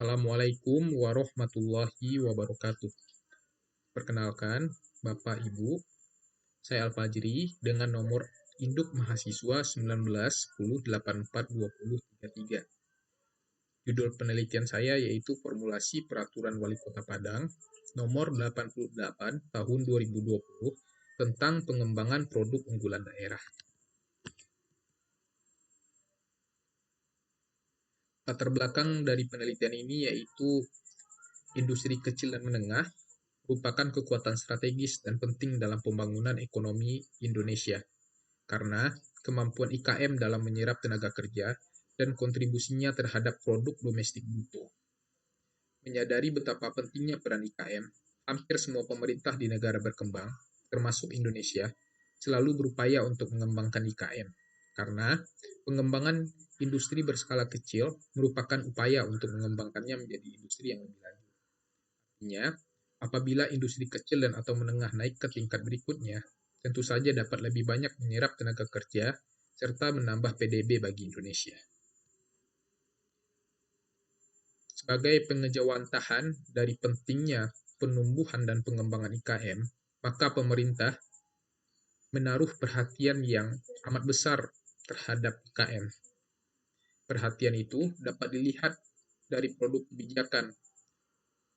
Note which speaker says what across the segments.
Speaker 1: Assalamualaikum warahmatullahi wabarakatuh. Perkenalkan, Bapak Ibu, saya Al-Fajri dengan nomor induk mahasiswa 1910842033. Judul penelitian saya yaitu Formulasi Peraturan Wali Kota Padang nomor 88 tahun 2020 tentang pengembangan produk unggulan daerah. Latar belakang dari penelitian ini yaitu industri kecil dan menengah merupakan kekuatan strategis dan penting dalam pembangunan ekonomi Indonesia, karena kemampuan IKM dalam menyerap tenaga kerja dan kontribusinya terhadap produk domestik bruto. Menyadari betapa pentingnya peran IKM, hampir semua pemerintah di negara berkembang, termasuk Indonesia, selalu berupaya untuk mengembangkan IKM, karena pengembangan industri berskala kecil merupakan upaya untuk mengembangkannya menjadi industri yang lebih lanjut. Artinya, apabila industri kecil dan atau menengah naik ke tingkat berikutnya, tentu saja dapat lebih banyak menyerap tenaga kerja serta menambah PDB bagi Indonesia. Sebagai pengejawantahan dari pentingnya penumbuhan dan pengembangan IKM, maka pemerintah menaruh perhatian yang amat besar terhadap IKM. Perhatian itu dapat dilihat dari produk kebijakan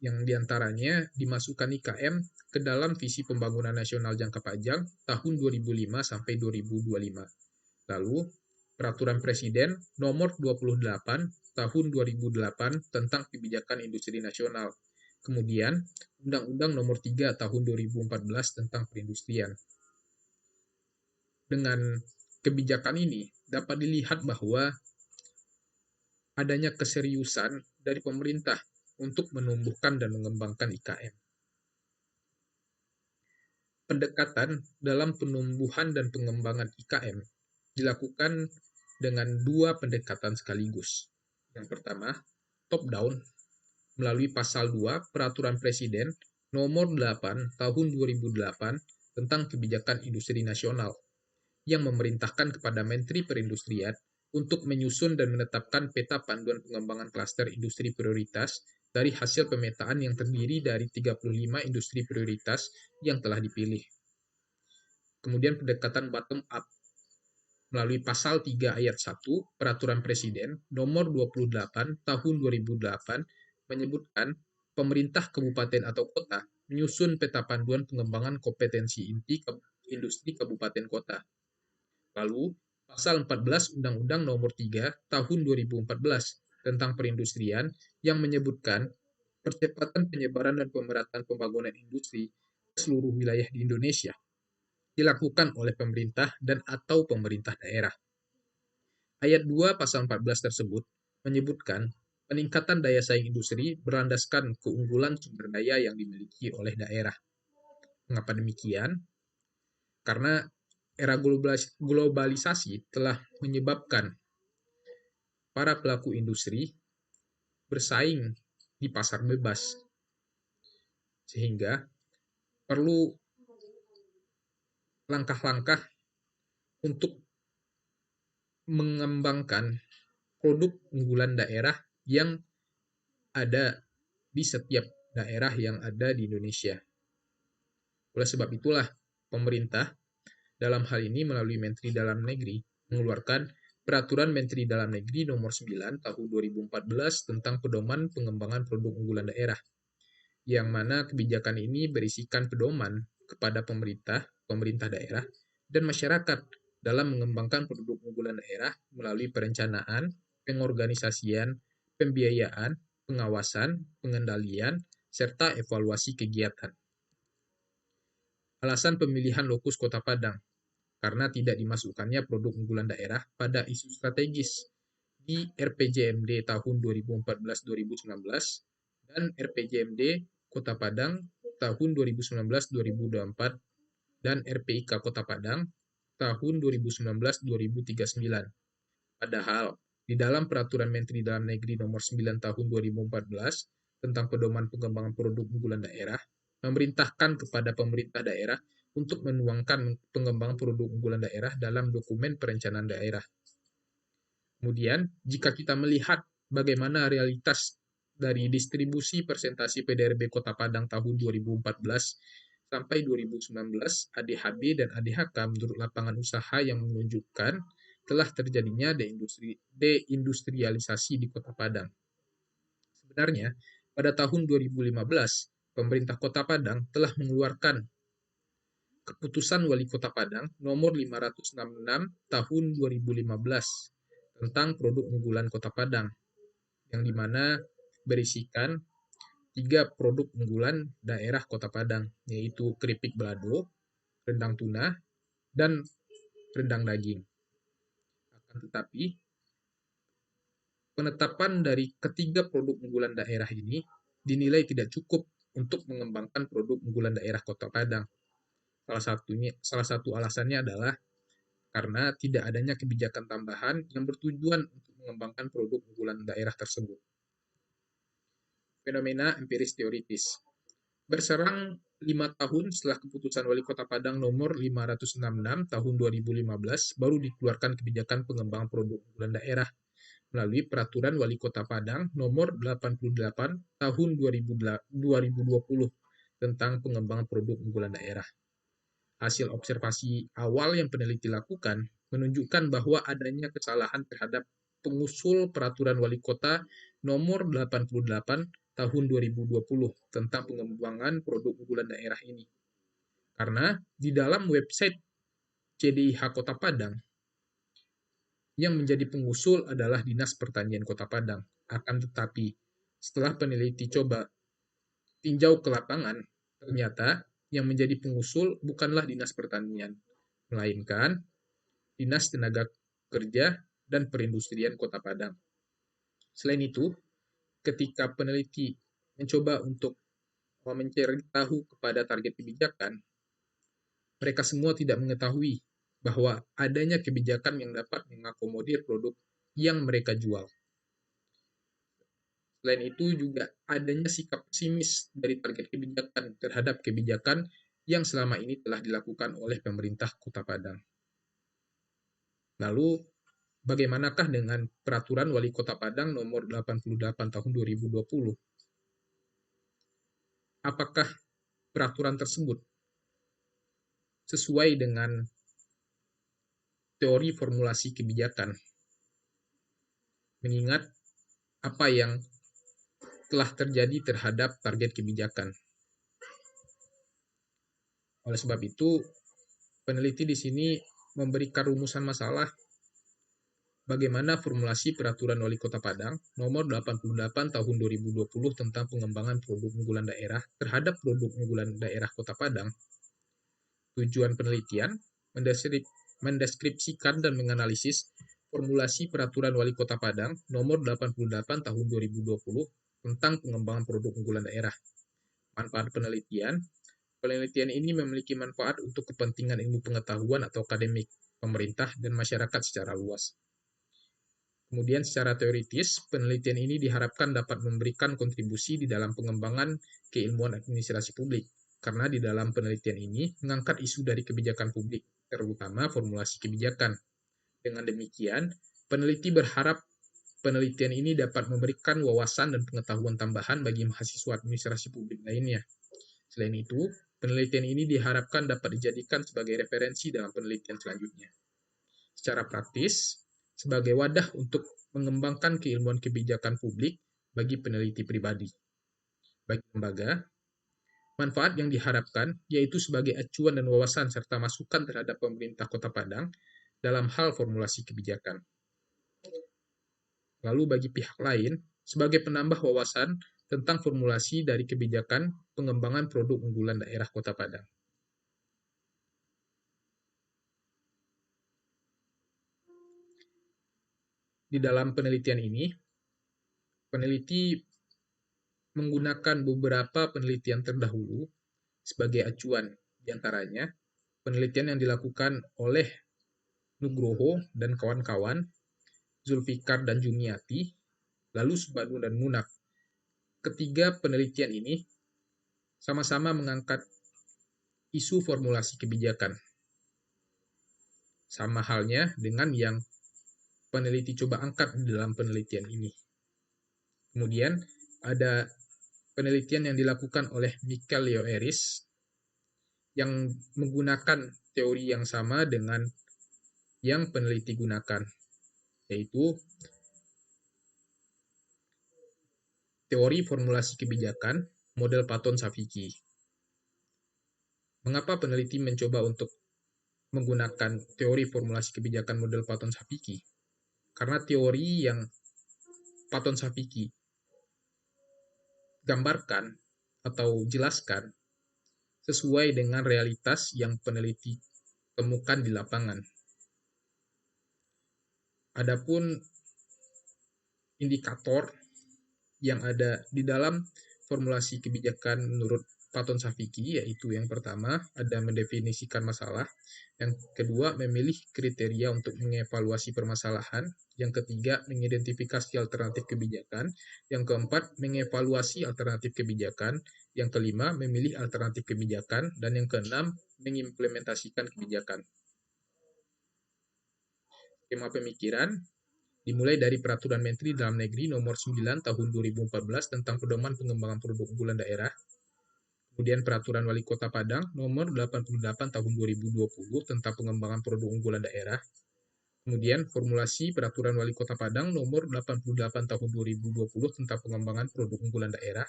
Speaker 1: yang diantaranya dimasukkan IKM ke dalam visi pembangunan nasional jangka panjang tahun 2005 sampai 2025. Lalu, Peraturan Presiden Nomor 28 Tahun 2008 tentang Kebijakan Industri Nasional. Kemudian, Undang-Undang Nomor 3 Tahun 2014 tentang Perindustrian. Dengan kebijakan ini, dapat dilihat bahwa adanya keseriusan dari pemerintah untuk menumbuhkan dan mengembangkan IKM. Pendekatan dalam penumbuhan dan pengembangan IKM dilakukan dengan dua pendekatan sekaligus. Yang pertama, top-down, melalui pasal 2 Peraturan Presiden Nomor 8 Tahun 2008 tentang Kebijakan Industri Nasional, yang memerintahkan kepada Menteri Perindustrian untuk menyusun dan menetapkan peta panduan pengembangan klaster industri prioritas dari hasil pemetaan yang terdiri dari 35 industri prioritas yang telah dipilih. Kemudian pendekatan bottom-up, melalui pasal 3 ayat 1 Peraturan Presiden Nomor 28 Tahun 2008 menyebutkan pemerintah kabupaten atau kota menyusun peta panduan pengembangan kompetensi inti industri kabupaten kota. Lalu, pasal 14 Undang-Undang Nomor 3 Tahun 2014 tentang perindustrian yang menyebutkan percepatan penyebaran dan pemerataan pembangunan industri ke seluruh wilayah di Indonesia dilakukan oleh pemerintah dan atau pemerintah daerah. Ayat 2 pasal 14 tersebut menyebutkan peningkatan daya saing industri berlandaskan keunggulan sumber daya yang dimiliki oleh daerah. Mengapa demikian? Karena era globalisasi telah menyebabkan para pelaku industri bersaing di pasar bebas, sehingga perlu langkah-langkah untuk mengembangkan produk unggulan daerah yang ada di setiap daerah yang ada di Indonesia. Oleh sebab itulah, pemerintah dalam hal ini melalui Menteri Dalam Negeri mengeluarkan Peraturan Menteri Dalam Negeri Nomor 9 Tahun 2014 tentang pedoman pengembangan produk unggulan daerah, yang mana kebijakan ini berisikan pedoman kepada pemerintah daerah, dan masyarakat dalam mengembangkan produk unggulan daerah melalui perencanaan, pengorganisasian, pembiayaan, pengawasan, pengendalian, serta evaluasi kegiatan. Alasan pemilihan lokus Kota Padang, karena tidak dimasukkannya produk unggulan daerah pada isu strategis di RPJMD tahun 2014-2019 dan RPJMD Kota Padang tahun 2019-2024 dan RPIK Kota Padang tahun 2019-2039. Padahal, di dalam Peraturan Menteri Dalam Negeri Nomor 9 Tahun 2014 tentang pedoman pengembangan produk unggulan daerah, memerintahkan kepada pemerintah daerah untuk menuangkan pengembangan produk unggulan daerah dalam dokumen perencanaan daerah. Kemudian, jika kita melihat bagaimana realitas dari distribusi persentase PDRB Kota Padang tahun 2014 sampai 2019, ADHB dan ADHK menurut lapangan usaha yang menunjukkan telah terjadinya deindustrialisasi di Kota Padang. Sebenarnya, pada tahun 2015, pemerintah Kota Padang telah mengeluarkan Keputusan Wali Kota Padang Nomor 566 Tahun 2015 tentang produk unggulan Kota Padang, yang dimana berisikan 3 produk unggulan daerah Kota Padang, yaitu keripik balado, rendang tuna, dan rendang daging. Akan tetapi, penetapan dari ketiga produk unggulan daerah ini dinilai tidak cukup untuk mengembangkan produk unggulan daerah Kota Padang. Salah satu alasannya adalah karena tidak adanya kebijakan tambahan yang bertujuan untuk mengembangkan produk unggulan daerah tersebut. Fenomena empiris teoritis. Berserang 5 tahun setelah keputusan Wali Kota Padang nomor 566 tahun 2015, baru dikeluarkan kebijakan pengembangan produk unggulan daerah melalui Peraturan Wali Kota Padang nomor 88 tahun 2020 tentang pengembangan produk unggulan daerah. Hasil observasi awal yang peneliti lakukan menunjukkan bahwa adanya kesalahan terhadap pengusul Peraturan Wali Kota nomor 88 tahun 2020 tentang pengembangan produk unggulan daerah ini. Karena di dalam website CDIH Kota Padang, yang menjadi pengusul adalah Dinas Pertanian Kota Padang. Akan tetapi, setelah peneliti coba tinjau ke lapangan, ternyata yang menjadi pengusul bukanlah Dinas Pertanian, melainkan Dinas Tenaga Kerja dan Perindustrian Kota Padang. Selain itu, ketika peneliti mencoba untuk mencari tahu kepada target kebijakan, mereka semua tidak mengetahui bahwa adanya kebijakan yang dapat mengakomodir produk yang mereka jual. Selain itu juga adanya sikap pesimis dari target kebijakan terhadap kebijakan yang selama ini telah dilakukan oleh pemerintah Kota Padang. Lalu, bagaimanakah dengan Peraturan Wali Kota Padang nomor 88 tahun 2020? Apakah peraturan tersebut sesuai dengan teori formulasi kebijakan? Mengingat apa yang telah terjadi terhadap target kebijakan. Oleh sebab itu, peneliti di sini memberikan rumusan masalah bagaimana formulasi Peraturan Wali Kota Padang nomor 88 tahun 2020 tentang pengembangan produk unggulan daerah terhadap produk unggulan daerah Kota Padang. Tujuan penelitian mendeskripsikan dan menganalisis formulasi Peraturan Wali Kota Padang nomor 88 tahun 2020 tentang pengembangan produk unggulan daerah. Manfaat penelitian ini memiliki manfaat untuk kepentingan ilmu pengetahuan atau akademik, pemerintah, dan masyarakat secara luas. Kemudian secara teoritis, penelitian ini diharapkan dapat memberikan kontribusi di dalam pengembangan keilmuan administrasi publik, karena di dalam penelitian ini mengangkat isu dari kebijakan publik, terutama formulasi kebijakan. Dengan demikian, peneliti berharap penelitian ini dapat memberikan wawasan dan pengetahuan tambahan bagi mahasiswa administrasi publik lainnya. Selain itu, penelitian ini diharapkan dapat dijadikan sebagai referensi dalam penelitian selanjutnya. Secara praktis, sebagai wadah untuk mengembangkan keilmuan kebijakan publik bagi peneliti pribadi. Bagi lembaga, manfaat yang diharapkan yaitu sebagai acuan dan wawasan serta masukan terhadap pemerintah Kota Padang dalam hal formulasi kebijakan. Lalu bagi pihak lain, sebagai penambah wawasan tentang formulasi dari kebijakan pengembangan produk unggulan daerah Kota Padang. Di dalam penelitian ini, peneliti menggunakan beberapa penelitian terdahulu sebagai acuan, di antaranya penelitian yang dilakukan oleh Nugroho dan kawan-kawan, Zulfikar dan Jumiati, lalu Subadu dan Munaf. Ketiga penelitian ini sama-sama mengangkat isu formulasi kebijakan. Sama halnya dengan yang peneliti coba angkat di dalam penelitian ini. Kemudian, ada penelitian yang dilakukan oleh Michael Leo Eris yang menggunakan teori yang sama dengan yang peneliti gunakan, yaitu teori formulasi kebijakan model Patton-Savicki. Mengapa peneliti mencoba untuk menggunakan teori formulasi kebijakan model Patton-Savicki? Karena teori yang Patton-Savicki gambarkan atau jelaskan sesuai dengan realitas yang peneliti temukan di lapangan. Adapun indikator yang ada di dalam formulasi kebijakan menurut Patton-Savicki, yaitu yang pertama ada mendefinisikan masalah, yang kedua memilih kriteria untuk mengevaluasi permasalahan, yang ketiga mengidentifikasi alternatif kebijakan, yang keempat mengevaluasi alternatif kebijakan, yang kelima memilih alternatif kebijakan, dan yang keenam mengimplementasikan kebijakan. Skema pemikiran dimulai dari Peraturan Menteri Dalam Negeri Nomor 9 Tahun 2014 tentang pedoman pengembangan produk unggulan daerah. Kemudian Peraturan Wali Kota Padang Nomor 88 Tahun 2020 tentang pengembangan produk unggulan daerah. Kemudian formulasi Peraturan Wali Kota Padang Nomor 88 Tahun 2020 tentang pengembangan produk unggulan daerah.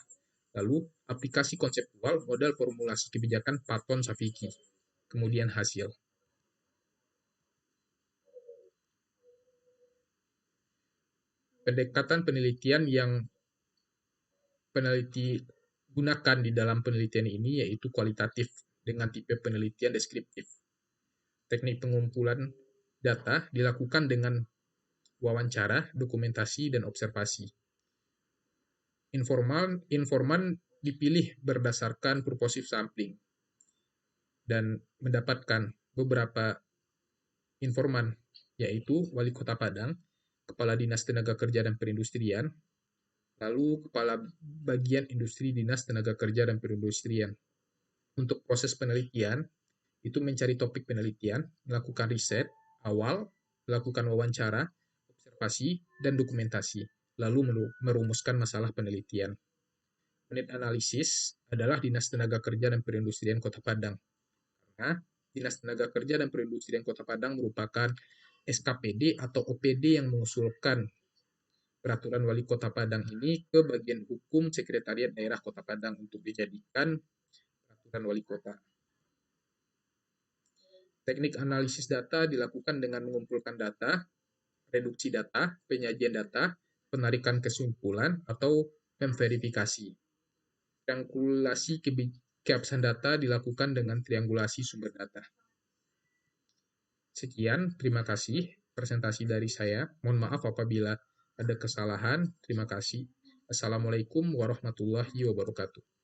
Speaker 1: Lalu aplikasi konseptual model formulasi kebijakan Patton-Savicki. Kemudian hasil. Pendekatan penelitian yang peneliti gunakan di dalam penelitian ini yaitu kualitatif dengan tipe penelitian deskriptif. Teknik pengumpulan data dilakukan dengan wawancara, dokumentasi, dan observasi. Informan dipilih berdasarkan purposive sampling dan mendapatkan beberapa informan, yaitu Wali Kota Padang, Kepala Dinas Tenaga Kerja dan Perindustrian, lalu Kepala Bagian Industri Dinas Tenaga Kerja dan Perindustrian. Untuk proses penelitian, itu mencari topik penelitian, melakukan riset awal, melakukan wawancara, observasi, dan dokumentasi, lalu merumuskan masalah penelitian. Unit analisis adalah Dinas Tenaga Kerja dan Perindustrian Kota Padang. Karena Dinas Tenaga Kerja dan Perindustrian Kota Padang merupakan SKPD atau OPD yang mengusulkan Peraturan Wali Kota Padang ini ke bagian hukum Sekretariat Daerah Kota Padang untuk dijadikan Peraturan Wali Kota. Teknik analisis data dilakukan dengan mengumpulkan data, reduksi data, penyajian data, penarikan kesimpulan, atau memverifikasi. Triangulasi keabsahan data dilakukan dengan triangulasi sumber data. Sekian, terima kasih presentasi dari saya. Mohon maaf apabila ada kesalahan. Terima kasih. Assalamualaikum warahmatullahi wabarakatuh.